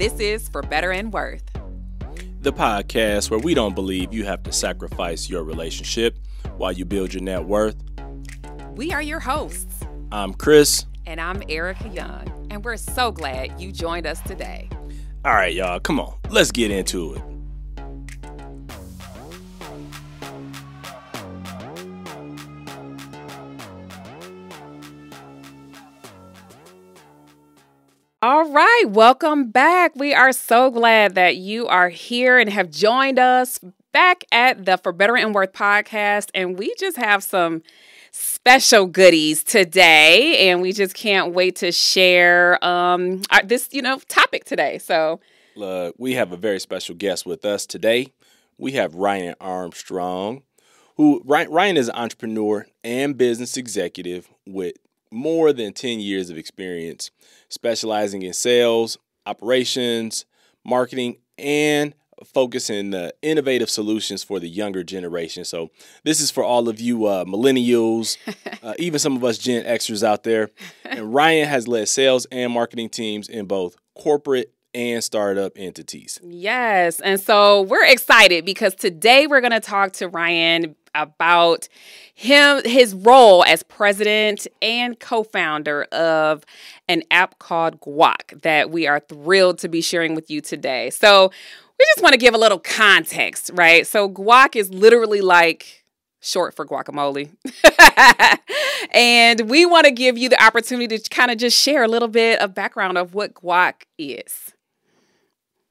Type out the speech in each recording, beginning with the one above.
This is For Better and Worth, the podcast where we don't believe you have to sacrifice your relationship while you build your net worth. We are your hosts. I'm Chris. And I'm Ericka Young, and we're so glad you joined us today. All right, y'all, come on. Let's get into it. All right, welcome back. We are so glad that you are here and have joined us back at the For Better and Worth podcast. And we just have some special goodies today, and we just can't wait to share this topic today. So we have a very special guest with us today. We have Ryan Armstrong, Ryan is an entrepreneur and business executive with more than 10 years of experience, specializing in sales, operations, marketing, and focusing on innovative solutions for the younger generation. So this is for all of you millennials, even some of us Gen Xers out there. And Ryan has led sales and marketing teams in both corporate and startup entities. Yes. And so we're excited because today we're going to talk to Ryan about his role as president and co-founder of an app called Guac that we are thrilled to be sharing with you today. So we just want to give a little context, right? So Guac is literally like short for guacamole. And we want to give you the opportunity to kind of just share a little bit of background of what Guac is.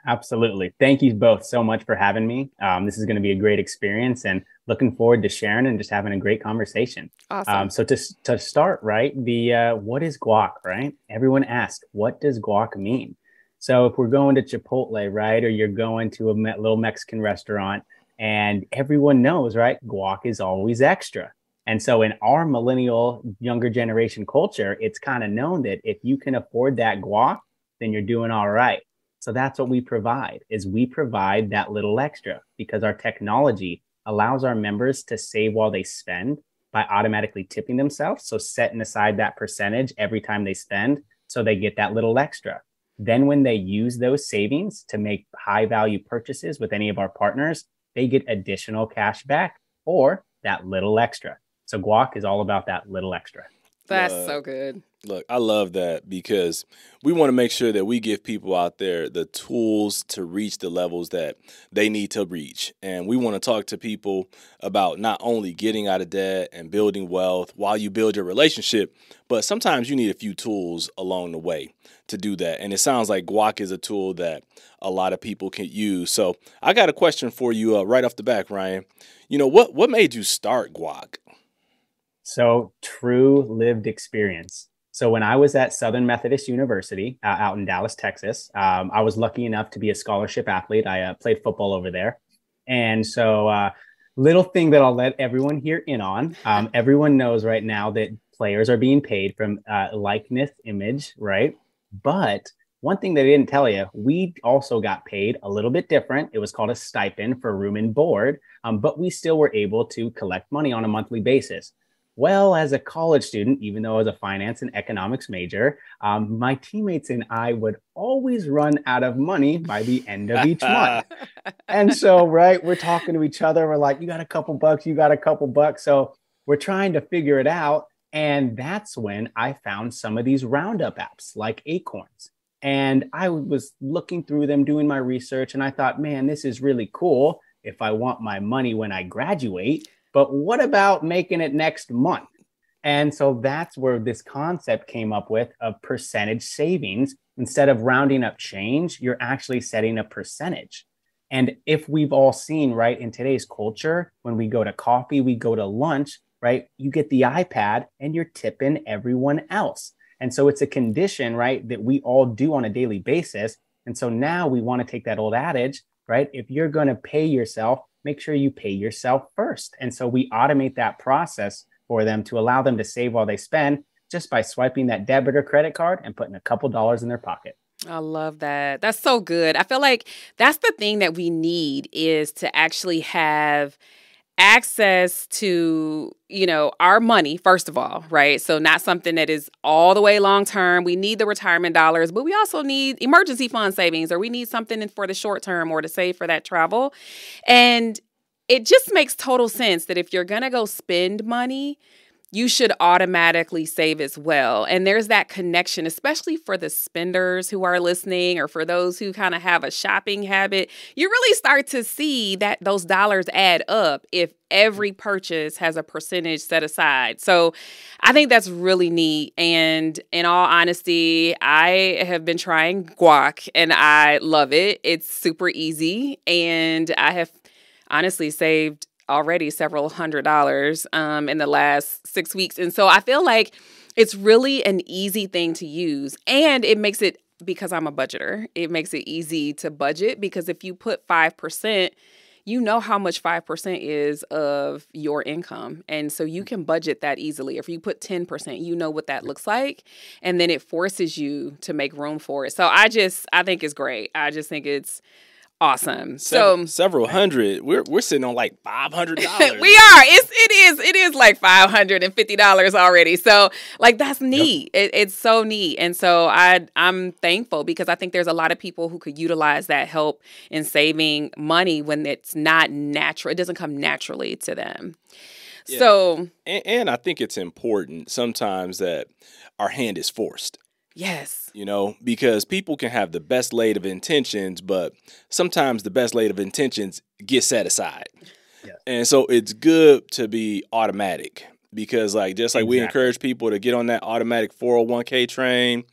Absolutely. Thank you both so much for having me. This is going to be a great experience and looking forward to sharing and just having a great conversation. Awesome. So to start, right, what is guac, right? Everyone asks, what does guac mean? So if we're going to Chipotle, right, or you're going to a little Mexican restaurant and everyone knows, right, guac is always extra. And so in our millennial younger generation culture, it's kind of known that if you can afford that guac, then you're doing all right. So that's what we provide, is we provide that little extra because our technology allows our members to save while they spend by automatically tipping themselves. So setting aside that percentage every time they spend so they get that little extra. Then when they use those savings to make high value purchases with any of our partners, they get additional cash back or that little extra. So Guac is all about that little extra. That's so good. Look, I love that because we want to make sure that we give people out there the tools to reach the levels that they need to reach. And we want to talk to people about not only getting out of debt and building wealth while you build your relationship, but sometimes you need a few tools along the way to do that. And it sounds like Guac is a tool that a lot of people can use. So I got a question for you right off the back, Ryan. You know, what made you start Guac? So true lived experience. So when I was at Southern Methodist University out in Dallas, Texas, I was lucky enough to be a scholarship athlete. I played football over there. And so little thing that I'll let everyone here in on. Everyone knows right now that players are being paid from likeness image, right? But one thing they didn't tell you, we also got paid a little bit different. It was called a stipend for room and board, but we still were able to collect money on a monthly basis. Well, as a college student, even though I was a finance and economics major, my teammates and I would always run out of money by the end of each month. And so, right, we're talking to each other. We're like, you got a couple bucks, you got a couple bucks. So we're trying to figure it out. And that's when I found some of these roundup apps like Acorns. And I was looking through them, doing my research. And I thought, man, this is really cool if I want my money when I graduate. But what about making it next month? And so that's where this concept came up with of percentage savings. Instead of rounding up change, you're actually setting a percentage. And if we've all seen, right, in today's culture, when we go to coffee, we go to lunch, right, you get the iPad and you're tipping everyone else. And so it's a condition, right, that we all do on a daily basis. And so now we want to take that old adage, right? If you're going to pay yourself, make sure you pay yourself first. And so we automate that process for them to allow them to save while they spend just by swiping that debit or credit card and putting a couple dollars in their pocket. I love that. That's so good. I feel like that's the thing that we need is to actually have access to, our money, first of all, right? So not something that is all the way long term. We need the retirement dollars, but we also need emergency fund savings, or we need something for the short term or to save for that travel. And it just makes total sense that if you're going to go spend money, you should automatically save as well. And there's that connection, especially for the spenders who are listening, or for those who kind of have a shopping habit. You really start to see that those dollars add up if every purchase has a percentage set aside. So I think that's really neat. And in all honesty, I have been trying Guac and I love it. It's super easy. And I have honestly saved already several $100s in the last 6 weeks. And so I feel like it's really an easy thing to use. And it makes it, because I'm a budgeter, it makes it easy to budget, because if you put 5%, you know how much 5% is of your income. And so you can budget that easily. If you put 10%, you know what that looks like. And then it forces you to make room for it. So I think it's great. I just think it's awesome. So several hundred. We're sitting on like $500. We are. It is like $550 already. So like that's neat. Yep. It's so neat. And so I'm thankful, because I think there's a lot of people who could utilize that help in saving money when it's not natural. It doesn't come naturally to them. Yeah. So and I think it's important sometimes that our hand is forced. Yes. Because people can have the best laid of intentions, but sometimes the best laid of intentions get set aside. Yes. And so it's good to be automatic, because just like we encourage people to get on that automatic 401k train,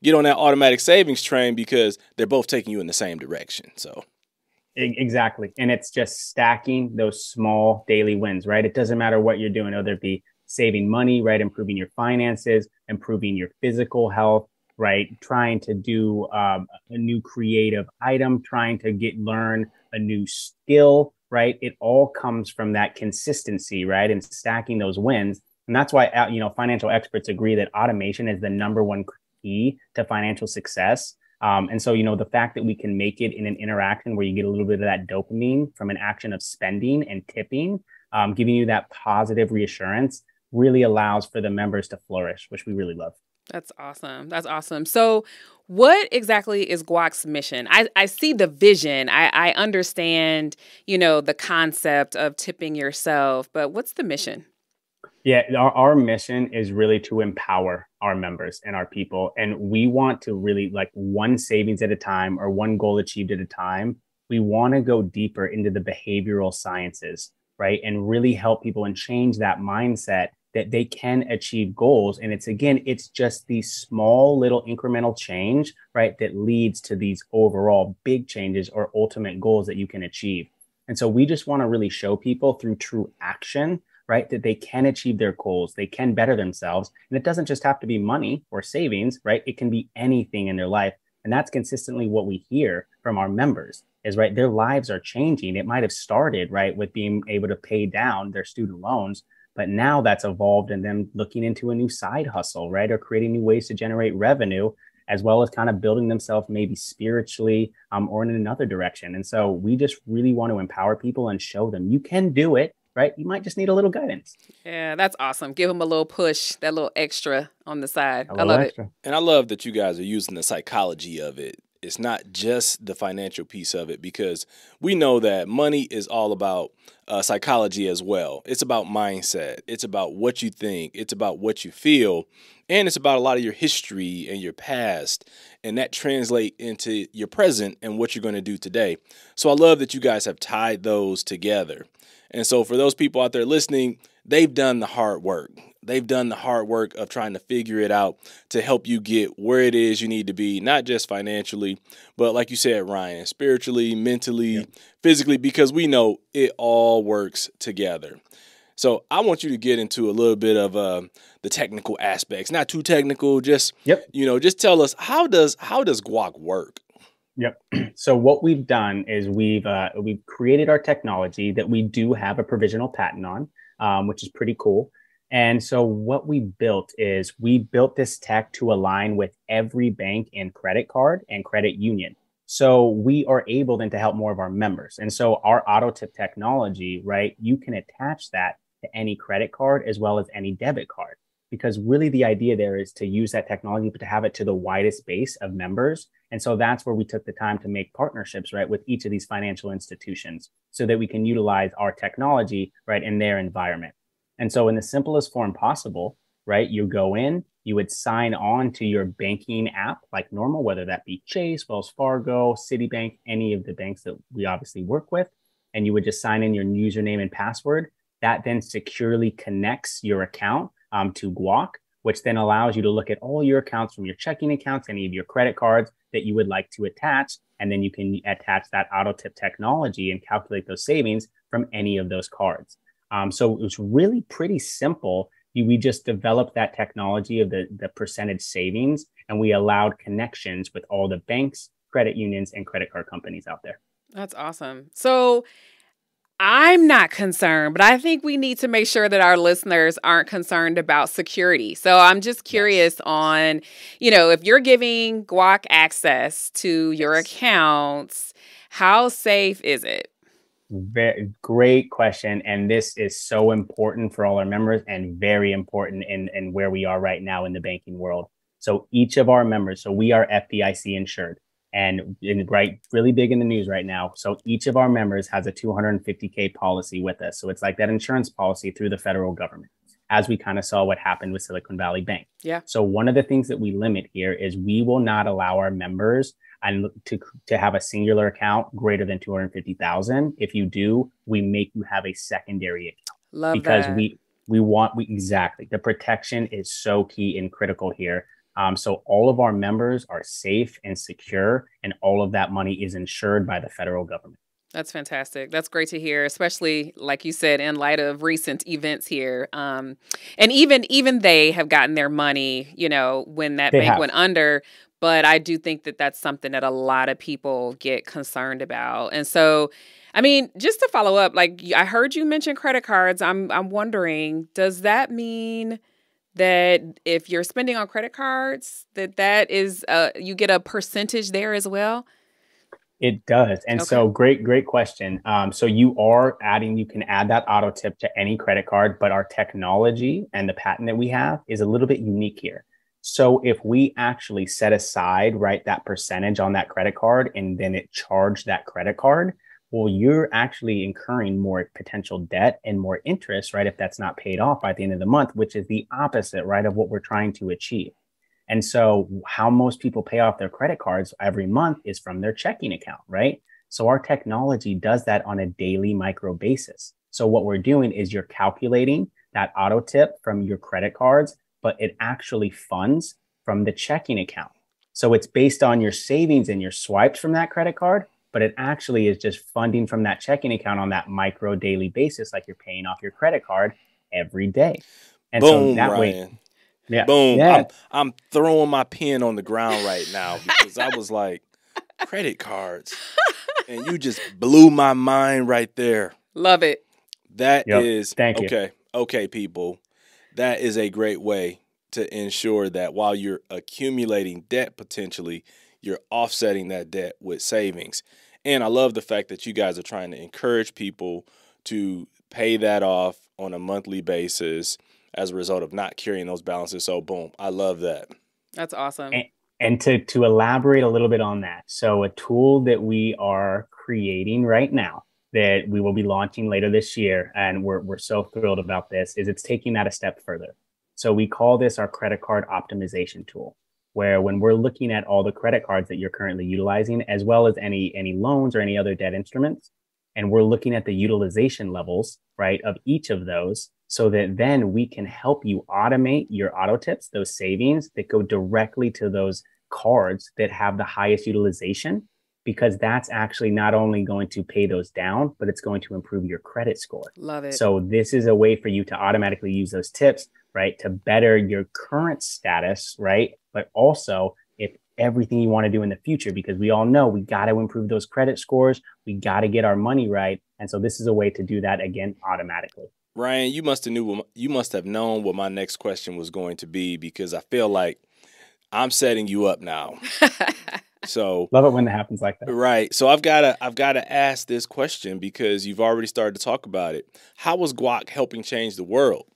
get on that automatic savings train, because they're both taking you in the same direction. So exactly. And it's just stacking those small daily wins, right? It doesn't matter what you're doing, whether it be saving money, right? Improving your finances, improving your physical health, right? Trying to do a new creative item, trying to learn a new skill, right? It all comes from that consistency, right? And stacking those wins. And that's why, financial experts agree that automation is the number one key to financial success. And so, the fact that we can make it in an interaction where you get a little bit of that dopamine from an action of spending and tipping, giving you that positive reassurance, really allows for the members to flourish, which we really love. That's awesome. That's awesome. So what exactly is Guac's mission? I see the vision. I understand, the concept of tipping yourself, but what's the mission? Yeah, our mission is really to empower our members and our people. And we want to really, like, one savings at a time or one goal achieved at a time. We want to go deeper into the behavioral sciences, right? And really help people and change that mindset that they can achieve goals. And it's just these small little incremental change, right, that leads to these overall big changes or ultimate goals that you can achieve. And so we just want to really show people through true action, right, that they can achieve their goals, they can better themselves. And it doesn't just have to be money or savings, right? It can be anything in their life. And that's consistently what we hear from our members is, right, their lives are changing. It might have started, right, with being able to pay down their student loans, but now that's evolved in them looking into a new side hustle, right? Or creating new ways to generate revenue, as well as kind of building themselves maybe spiritually or in another direction. And so we just really want to empower people and show them you can do it, right? You might just need a little guidance. Yeah, that's awesome. Give them a little push, that little extra on the side. I love it. And I love that you guys are using the psychology of it. It's not just the financial piece of it, because we know that money is all about psychology as well. It's about mindset. It's about what you think. It's about what you feel. And it's about a lot of your history and your past. And that translates into your present and what you're going to do today. So I love that you guys have tied those together. And so for those people out there listening, they've done the hard work. They've done the hard work of trying to figure it out to help you get where it is you need to be, not just financially, but like you said, Ryan, spiritually, mentally, physically, because we know it all works together. So I want you to get into a little bit of the technical aspects, not too technical, just, just tell us, how does Guac work? Yep. So what we've done is we've created our technology that we do have a provisional patent on, which is pretty cool. And so what we built is we built this tech to align with every bank and credit card and credit union. So we are able then to help more of our members. And so our auto tip technology, right, you can attach that to any credit card as well as any debit card. Because really the idea there is to use that technology, but to have it to the widest base of members. And so that's where we took the time to make partnerships, right, with each of these financial institutions so that we can utilize our technology, right, in their environment. And so in the simplest form possible, right, you go in, you would sign on to your banking app like normal, whether that be Chase, Wells Fargo, Citibank, any of the banks that we obviously work with. And you would just sign in your username and password. That then securely connects your account to Guac, which then allows you to look at all your accounts from your checking accounts, any of your credit cards that you would like to attach. And then you can attach that auto tip technology and calculate those savings from any of those cards. So it was really pretty simple. We just developed that technology of the percentage savings, and we allowed connections with all the banks, credit unions, and credit card companies out there. That's awesome. So I'm not concerned, but I think we need to make sure that our listeners aren't concerned about security. So I'm just curious on, if you're giving Guac access to your accounts, how safe is it? Very great question. And this is so important for all our members and very important in where we are right now in the banking world. So each of our members, so we are FDIC insured and really big in the news right now. So each of our members has a $250K policy with us. So it's like that insurance policy through the federal government, as we kind of saw what happened with Silicon Valley Bank. Yeah. So one of the things that we limit here is we will not allow our members and to have a singular account greater than 250,000. If you do, we make you have a secondary account. Love because that. we want exactly the protection is so key and critical here. So all of our members are safe and secure, and all of that money is insured by the federal government. That's fantastic. That's great to hear, especially like you said, in light of recent events here. And even they have gotten their money, when that bank went under. But I do think that that's something that a lot of people get concerned about. And so, I mean, just to follow up, like I heard you mention credit cards. I'm wondering, does that mean that if you're spending on credit cards, that is you get a percentage there as well? It does. And so great question. So you can add that auto tip to any credit card, but our technology and the patent that we have is a little bit unique here. So if we actually set aside, right, that percentage on that credit card and then it charged that credit card, well, you're actually incurring more potential debt and more interest, right, if that's not paid off by the end of the month, which is the opposite, right, of what we're trying to achieve. And so how most people pay off their credit cards every month is from their checking account, right? So our technology does that on a daily micro basis. So what we're doing is you're calculating that auto tip from your credit cards, but it actually funds from the checking account. So it's based on your savings and your swipes from that credit card, but it actually is just funding from that checking account on that micro daily basis, like you're paying off your credit card every day. And boom, so that Ryan. way, yeah, boom. Yeah. I'm throwing my pen on the ground right now because I was like, credit cards. And you just blew my mind right there. Love it. That is Thank you. okay. Okay, people. That is a great way to ensure that while you're accumulating debt potentially, you're offsetting that debt with savings. And I love the fact that you guys are trying to encourage people to pay that off on a monthly basis as a result of not carrying those balances. So boom, I love that. That's awesome. And to elaborate a little bit on that. So a tool that we are creating right now that we will be launching later this year, and we're so thrilled about this, is it's taking that a step further. So we call this our credit card optimization tool, where when we're looking at all the credit cards that you're currently utilizing, as well as any loans or any other debt instruments, and we're looking at the utilization levels, right, of each of those, so that then we can help you automate your auto tips, those savings that go directly to those cards that have the highest utilization, because that's actually not only going to pay those down, but it's going to improve your credit score. Love it. So this is a way for you to automatically use those tips, right, to better your current status, right, but also if everything you want to do in the future, because we all know we got to improve those credit scores. We got to get our money right. And so this is a way to do that again automatically. Ryan, you must have known what my next question was going to be, because I feel like I'm setting you up now. So Love it when it happens like that. right. So I've gotta ask this question because you've already started to talk about it. How was Guac helping change the world?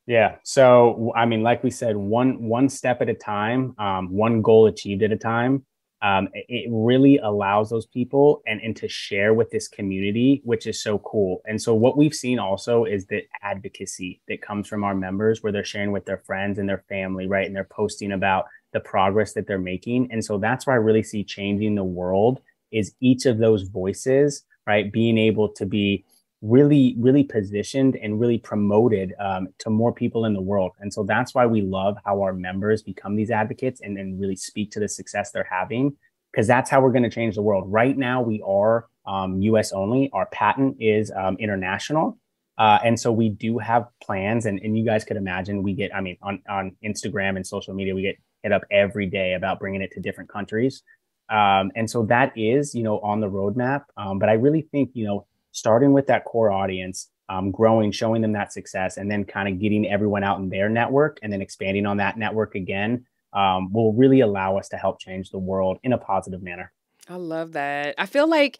Yeah. So, I mean, like we said, one step at a time, one goal achieved at a time. It really allows those people and to share with this community, which is so cool. And so, what we've seen also is the advocacy that comes from our members, where they're sharing with their friends and their family, right? And they're posting about the progress that they're making. And so, that's where I really see changing the world is each of those voices, right? Being able to be really positioned and really promoted to more people in the world. And so that's why we love how our members become these advocates and really speak to the success they're having, because that's how we're going to change the world. Right now, we are US only. Our patent is international. And so we do have plans, and you guys could imagine we get, I mean, on Instagram and social media, we get hit up every day about bringing it to different countries. And so that is, on the roadmap. But I really think, starting with that core audience, growing, showing them that success, and then kind of getting everyone out in their network and then expanding on that network again, will really allow us to help change the world in a positive manner. I love that. I feel like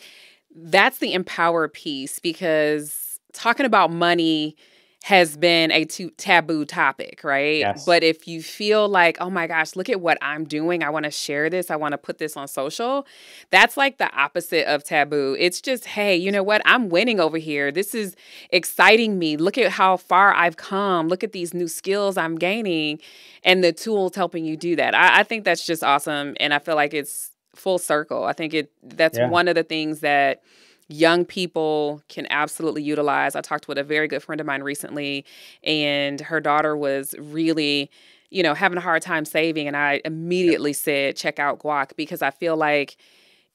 that's the empower piece, because talking about money has been a taboo topic, right? Yes. But if you feel like, oh my gosh, look at what I'm doing, I want to share this, I want to put this on social, that's like the opposite of taboo. It's just, hey, you know what? I'm winning over here. This is exciting me. Look at how far I've come. Look at these new skills I'm gaining, and the tools helping you do that. I think that's just awesome. And I feel like it's full circle. I think that's one of the things that young people can absolutely utilize. I talked with a very good friend of mine recently, and her daughter was really, having a hard time saving. And I immediately said, check out Guac, because I feel like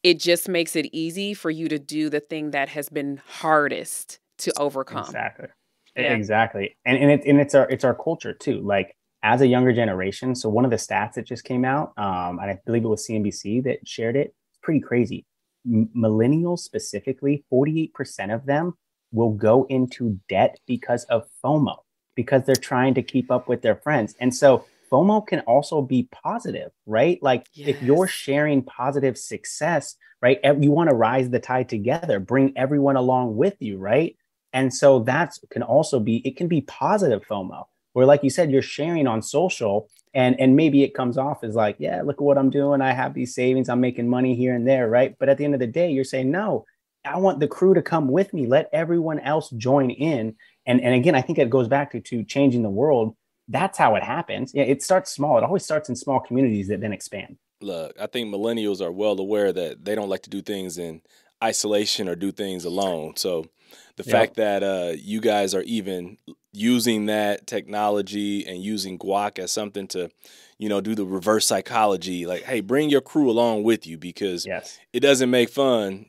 it just makes it easy for you to do the thing that has been hardest to overcome. Exactly. Yeah. Exactly. And it's our culture too. Like, as a younger generation. So one of the stats that just came out, and I believe it was CNBC that shared it, it's pretty crazy. Millennials specifically, 48% of them will go into debt because of FOMO, because they're trying to keep up with their friends. And so FOMO can also be positive, right? Like, if you're sharing positive success, right, you want to rise the tide together, bring everyone along with you, right? And so it can be positive FOMO, where, like you said, you're sharing on social, and maybe it comes off as like, yeah, look at what I'm doing. I have these savings. I'm making money here and there, right? But at the end of the day, you're saying, no, I want the crew to come with me. Let everyone else join in. And again, I think it goes back to changing the world. That's how it happens. Yeah, it starts small. It always starts in small communities that then expand. Look, I think millennials are well aware that they don't like to do things in isolation or do things alone. So the fact that you guys are even using that technology and using Guac as something to, do the reverse psychology, like, hey, bring your crew along with you, because it doesn't make fun.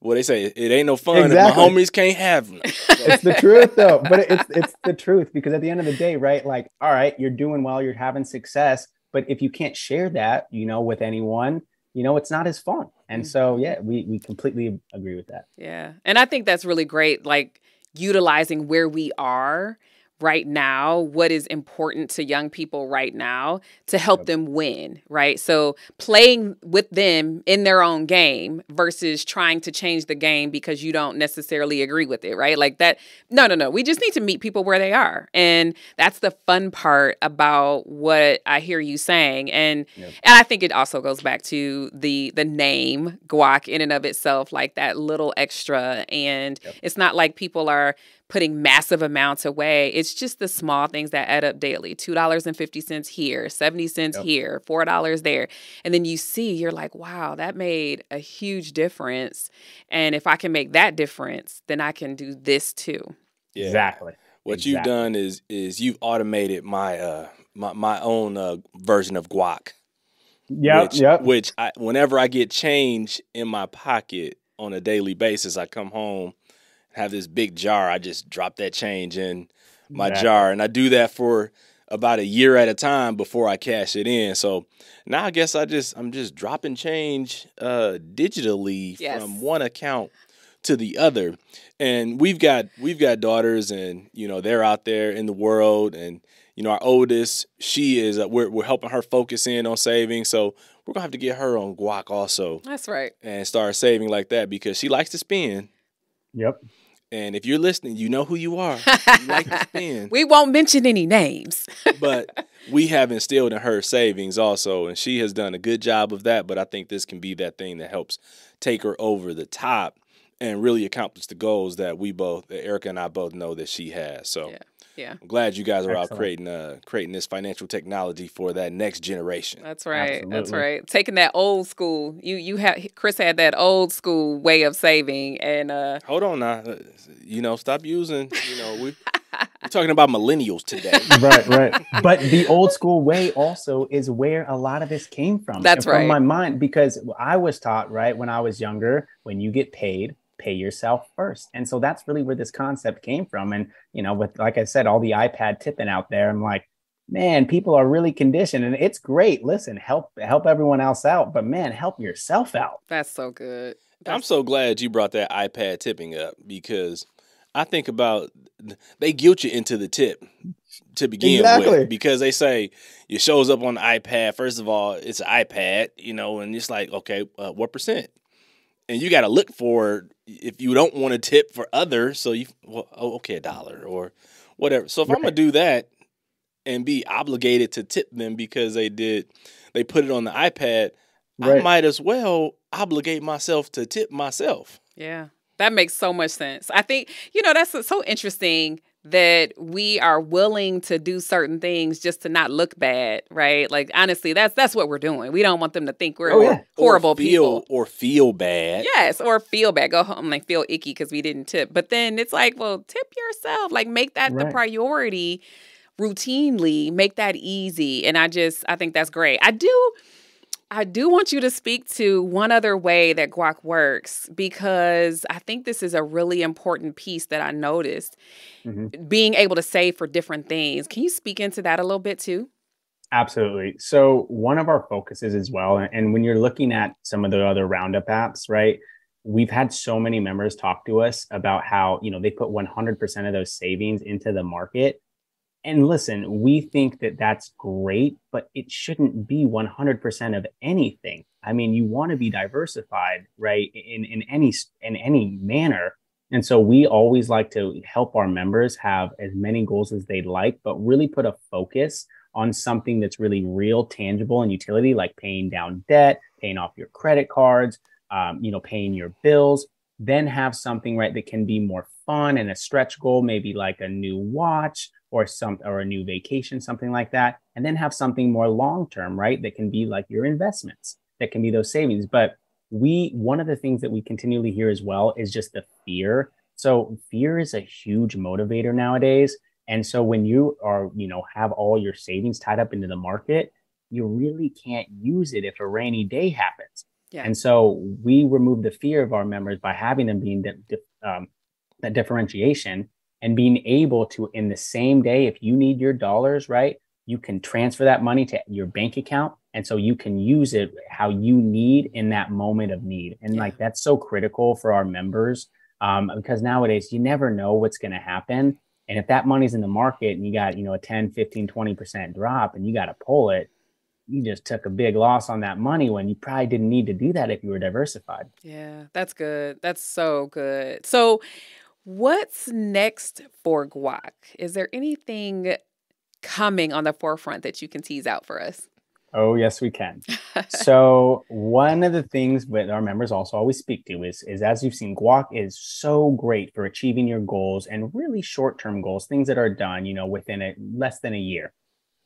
What they say, it ain't no fun if my homies can't have them. So. It's the truth, though. But it's the truth, because at the end of the day, right, like, all right, you're doing well, you're having success, but if you can't share that, with anyone, it's not as fun. And so, we completely agree with that. Yeah. And I think that's really great, like utilizing where we are right now, what is important to young people right now to help them win, right? So playing with them in their own game versus trying to change the game because you don't necessarily agree with it, right? Like that. No. We just need to meet people where they are. And that's the fun part about what I hear you saying. And I think it also goes back to the name Guac in and of itself, like that little extra. And it's not like people are putting massive amounts away. It's just the small things that add up daily. $2.50 here, 70 cents here, $4 there. And then you're like, wow, that made a huge difference. And if I can make that difference, then I can do this too. Yeah. Exactly. What you've done is you've automated my my own version of Guac. Which whenever I get change in my pocket on a daily basis, I come home, have this big jar. I just drop that change in my jar, and I do that for about a year at a time before I cash it in. So now I guess I'm just dropping change digitally from one account to the other. And we've got daughters, and they're out there in the world, and our oldest, she is we're helping her focus in on saving. So we're gonna have to get her on Guac also. That's right. And start saving like that, because she likes to spend. Yep. And if you're listening, you know who you are. You like to spend. We won't mention any names. But we have instilled in her savings also, and she has done a good job of that. But I think this can be that thing that helps take her over the top and really accomplish the goals that Ericka and I both know that she has. So yeah. I'm glad you guys are Excellent. out creating this financial technology for that next generation. That's right. Absolutely. That's right. Taking that old school. Chris had that old school way of saving, and Hold on now. Stop using, we're talking about millennials today. Right. But the old school way also is where a lot of this came from. That's and from right. my mind, because I was taught, right, when I was younger, when you get paid, pay yourself first. And so that's really where this concept came from. And, with, like I said, all the iPad tipping out there, I'm like, man, people are really conditioned, and it's great. Listen, help everyone else out, but man, help yourself out. that's so good. I'm so glad you brought that iPad tipping up, because I think about, they guilt you into the tip to begin with, because they say it shows up on the iPad. First of all, it's an iPad, and it's like, okay, what percent? And you got to look for, if you don't want to tip for others, so okay, $1 or whatever. So if I'm going to do that and be obligated to tip them because they put it on the iPad, I might as well obligate myself to tip myself. Yeah, that makes so much sense. I think, that's so interesting that we are willing to do certain things just to not look bad, right? Like, honestly, that's what we're doing. We don't want them to think we're horrible people. Or feel bad. Yes, or feel bad. Go home and feel icky because we didn't tip. But then it's like, well, tip yourself. Like, make that the priority routinely. Make that easy. And I think that's great. I do want you to speak to one other way that Guac works, because I think this is a really important piece that I noticed, being able to save for different things. Can you speak into that a little bit too? Absolutely. So one of our focuses as well, and when you're looking at some of the other Roundup apps, right, we've had so many members talk to us about how, they put 100% of those savings into the market. And listen, we think that that's great, but it shouldn't be 100% of anything. I mean, you want to be diversified, right, in any manner. And so we always like to help our members have as many goals as they'd like, but really put a focus on something that's really real, tangible, and utility, like paying down debt, paying off your credit cards, paying your bills. Then have something, right, that can be more fun and a stretch goal, maybe like a new watch or a new vacation, something like that. And then have something more long-term, right, that can be like your investments, that can be those savings. But one of the things that we continually hear as well is just the fear. So fear is a huge motivator nowadays. And so when you are, have all your savings tied up into the market, you really can't use it if a rainy day happens. Yeah. And so we remove the fear of our members by having them being that differentiation, and being able to, in the same day, if you need your dollars, right, you can transfer that money to your bank account. And so you can use it how you need in that moment of need. And like, that's so critical for our members, because nowadays you never know what's going to happen. And if that money's in the market and you got, a 10, 15, 20% drop and you got to pull it, you just took a big loss on that money when you probably didn't need to do that if you were diversified. Yeah, that's good. That's so good. So what's next for Guac? Is there anything coming on the forefront that you can tease out for us? Oh, yes, we can. So one of the things that our members also always speak to is as you've seen, Guac is so great for achieving your goals, and really short-term goals, things that are done, within less than a year.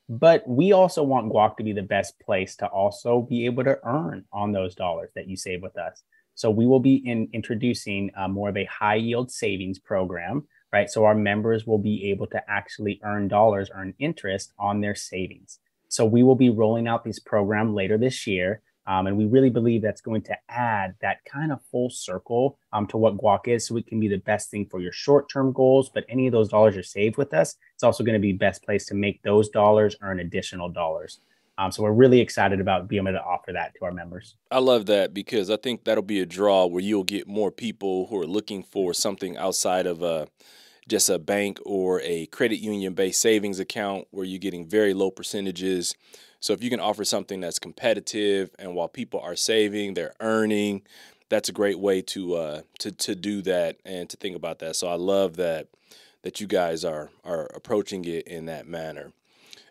But we also want Guac to be the best place to also be able to earn on those dollars that you save with us. So we will be introducing more of a high yield savings program, right? So our members will be able to actually earn interest on their savings. So we will be rolling out this program later this year. And we really believe that's going to add that kind of full circle to what Guac is. So it can be the best thing for your short-term goals, but any of those dollars are saved with us, it's also going to be the best place to make those dollars earn additional dollars. So we're really excited about being able to offer that to our members. I love that because I think that'll be a draw where you'll get more people who are looking for something outside of just a bank or a credit union based savings account where you're getting very low percentages. So if you can offer something that's competitive and while people are saving, they're earning, that's a great way to do that and to think about that. So I love that you guys are approaching it in that manner.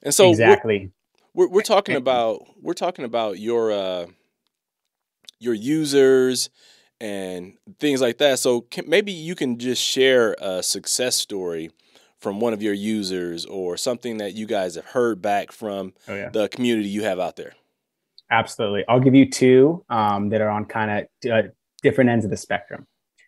And so Exactly. we're talking about your users and things like that. So maybe you can just share a success story from one of your users or something that you guys have heard back from the community you have out there. Absolutely. I'll give you two that are on kind of different ends of the spectrum.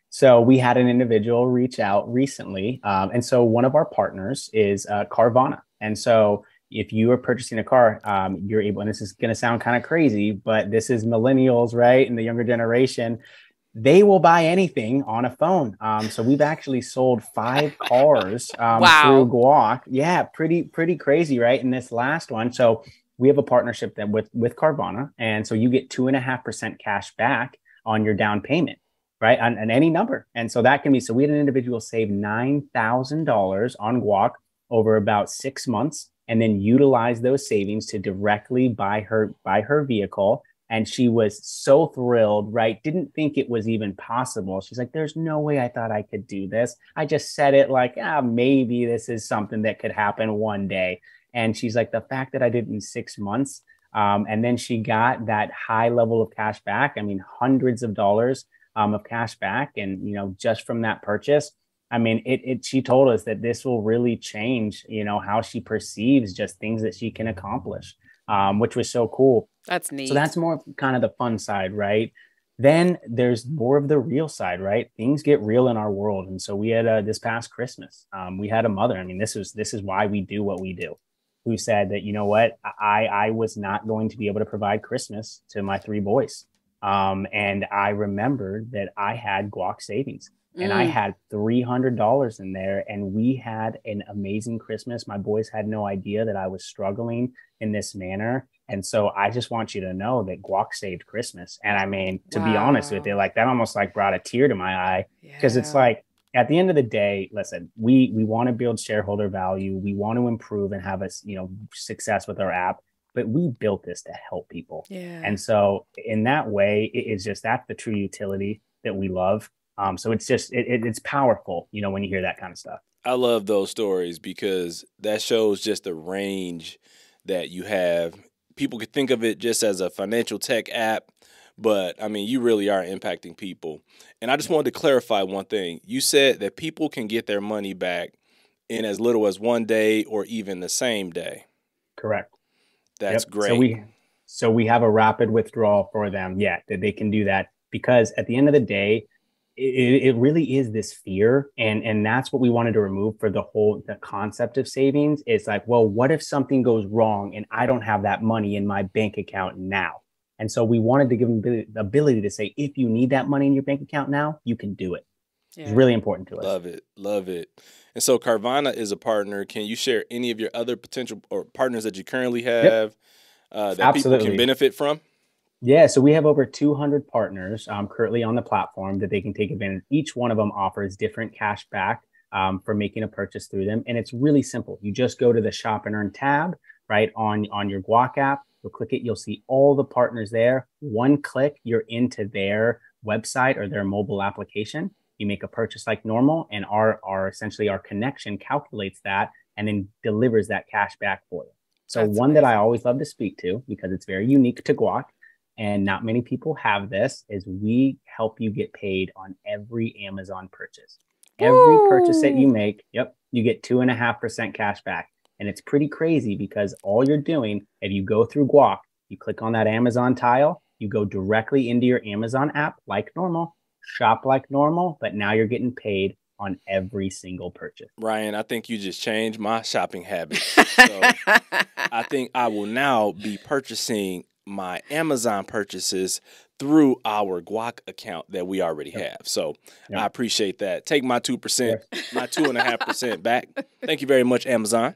So we had an individual reach out recently. And so one of our partners is Carvana. And so if you are purchasing a car, you're able, and this is going to sound kind of crazy, but this is millennials, right? And the younger generation, they will buy anything on a phone. So we've actually sold 5 cars through Guac. Yeah, pretty crazy, right? In this last one. So we have a partnership that with Carvana. And so you get 2.5% cash back on your down payment, right? On any number. And so that can be, so we had an individual save $9,000 on Guac over about 6 months and then utilize those savings to directly buy her vehicle. And she was so thrilled, right? Didn't think it was even possible. She's like, there's no way I thought I could do this. I just said it like, maybe this is something that could happen one day. And she's like, the fact that I did it in 6 months, and then she got that high level of cash back. I mean, hundreds of dollars of cash back. And, just from that purchase, I mean, she told us that this will really change, how she perceives just things that she can accomplish, which was so cool. That's neat. So that's more kind of the fun side, right? Then there's more of the real side, right? Things get real in our world. And so we had this past Christmas, we had a mother. I mean, this is why we do what we do, who said that, you know what, I was not going to be able to provide Christmas to my 3 boys. And I remembered that I had Guac savings. And I had $300 in there, and we had an amazing Christmas. My boys had no idea that I was struggling in this manner. And so I just want you to know that Guac saved Christmas. And I mean, to be honest with you, like that almost like brought a tear to my eye, because it's like, at the end of the day, listen, we want to build shareholder value. We want to improve and have us, success with our app, but we built this to help people. Yeah. And so in that way, that's the true utility that we love. So it's just, it's powerful, when you hear that kind of stuff. I love those stories because that shows just the range that you have. People could think of it just as a financial tech app, but I mean, you really are impacting people. And I just wanted to clarify one thing. You said that people can get their money back in as little as 1 day or even the same day. Correct. That's great. So we have a rapid withdrawal for them. Yeah, that they can do that, because at the end of the day, it really is this fear. And that's what we wanted to remove for the concept of savings. It's like, well, what if something goes wrong and I don't have that money in my bank account now? And so we wanted to give them the ability to say, if you need that money in your bank account now, you can do it. Yeah. It's really important to us. Love it. And so Carvana is a partner. Can you share any of your other potential or partners that you currently have that Absolutely. People can benefit from? Yeah, so we have over 200 partners currently on the platform that they can take advantage. Each one of them offers different cash back for making a purchase through them. And it's really simple. You just go to the Shop and Earn tab, right, on your Guac app. You'll click it. You'll see all the partners there. One click, you're into their website or their mobile application. You make a purchase like normal, and our essentially our connection calculates that and then delivers that cash back for you. So That's one amazing. That I always love to speak to, because it's very unique to Guac, and not many people have this, is we help you get paid on every Amazon purchase. Every purchase that you make, you get 2.5% cash back. And it's pretty crazy, because all you're doing, if you go through Guac, you click on that Amazon tile, you go directly into your Amazon app like normal, shop like normal, but now you're getting paid on every single purchase. Ryan, I think you just changed my shopping habits. So I think I will now be purchasing my Amazon purchases through our Guac account that we already have. So I appreciate that. Take my 2%, my 2.5% back. Thank you very much, Amazon.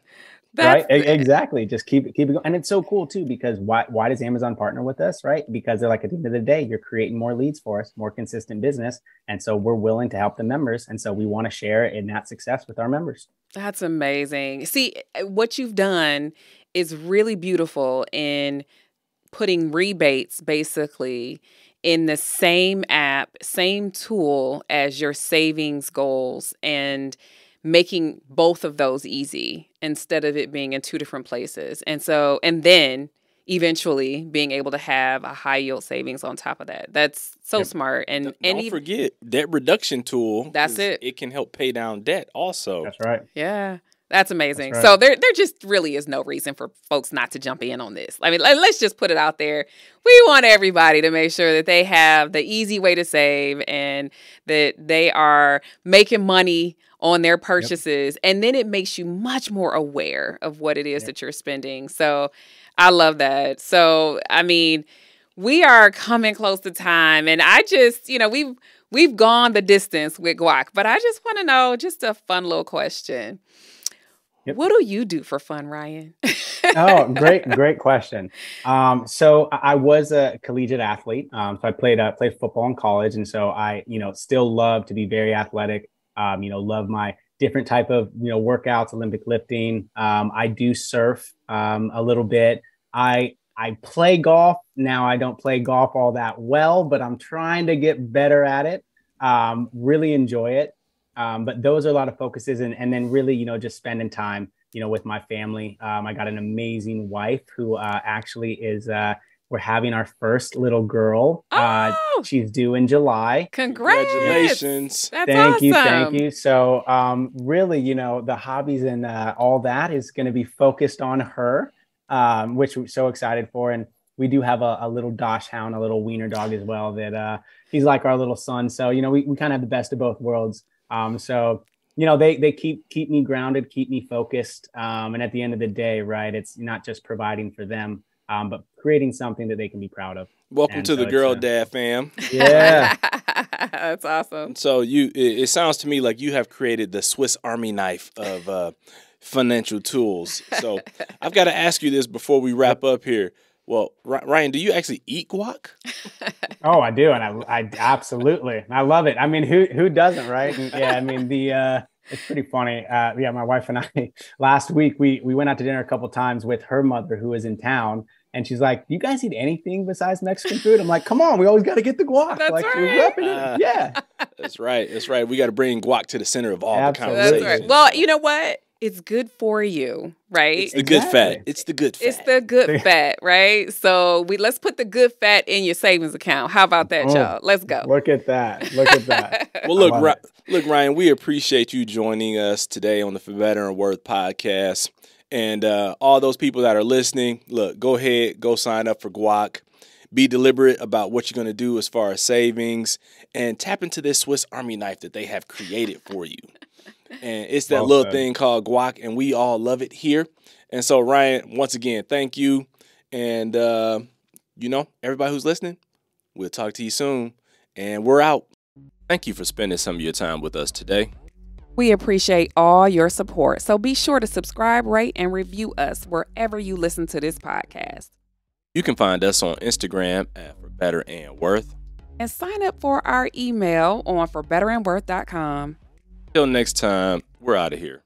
Right? Exactly. Just keep it going. And it's so cool too, because why does Amazon partner with us? Right? Because they're like, at the end of the day, you're creating more leads for us, more consistent business. And so we're willing to help the members. And so we want to share in that success with our members. That's amazing. See, what you've done is really beautiful in putting rebates basically in the same app, same tool as your savings goals, and making both of those easy instead of it being in two different places. And then eventually being able to have a high yield savings on top of that. That's so smart. And don't forget debt reduction tool. That's it. It can help pay down debt also. That's right. Yeah. That's amazing. That's right. So there just really is no reason for folks not to jump in on this. I mean, let's just put it out there. We want everybody to make sure that they have the easy way to save and that they are making money on their purchases. Yep. And then it makes you much more aware of what it is that you're spending. So I love that. So, I mean, we are coming close to time, and I just, we've gone the distance with Guac, but I just want to know, just a fun little question. Yep. What do you do for fun, Ryan? Oh, great question. So I was a collegiate athlete. So I played football in college. And so I, still love to be very athletic, love my different type of, workouts, Olympic lifting. I do surf a little bit. I play golf. Now I don't play golf all that well, but I'm trying to get better at it. Really enjoy it. But those are a lot of focuses, and then really, just spending time, with my family. I got an amazing wife who actually is, we're having our first little girl. She's due in July. Congratulations. That's Thank awesome. you. So really, the hobbies and all that is going to be focused on her, which we're so excited for. And we do have a little Dosh hound, a little wiener dog as well, that he's like our little son. So, we kind of have the best of both worlds. So, they keep me grounded, keep me focused. And at the end of the day, right, it's not just providing for them, but creating something that they can be proud of. Welcome to the Girl Dad fam. Yeah. That's awesome. So it sounds to me like you have created the Swiss Army knife of financial tools. So I've got to ask you this before we wrap up here. Well, Ryan, do you actually eat guac? Oh, I do. And I absolutely, I love it. I mean, who doesn't, right? And, yeah. I mean, it's pretty funny. My wife and I, last week, we went out to dinner a couple of times with her mother who was in town. And she's like, "Do you guys eat anything besides Mexican food?" I'm like, "Come on, we always got to get the guac." That's like, right. We're repping it. Yeah. That's right. We got to bring guac to the center of all Absolutely. the conversations. That's right. Well, you know what? It's good for you, right? It's the good fat. It's the good fat. It's the good fat, right? So let's put the good fat in your savings account. How about that, y'all? Let's go. Look at that. Well, look, Ryan, we appreciate you joining us today on the For Better and Worth podcast. And all those people that are listening, look, go ahead, go sign up for Guac. Be deliberate about what you're going to do as far as savings, and tap into this Swiss Army knife that they have created for you. And it's that little thing called guac, and we all love it here. And so, Ryan, once again, thank you. And, everybody who's listening, we'll talk to you soon. And we're out. Thank you for spending some of your time with us today. We appreciate all your support. So be sure to subscribe, rate, and review us wherever you listen to this podcast. You can find us on Instagram at For Better and Worth. And sign up for our email on forbetterandworth.com. Till next time, we're out of here.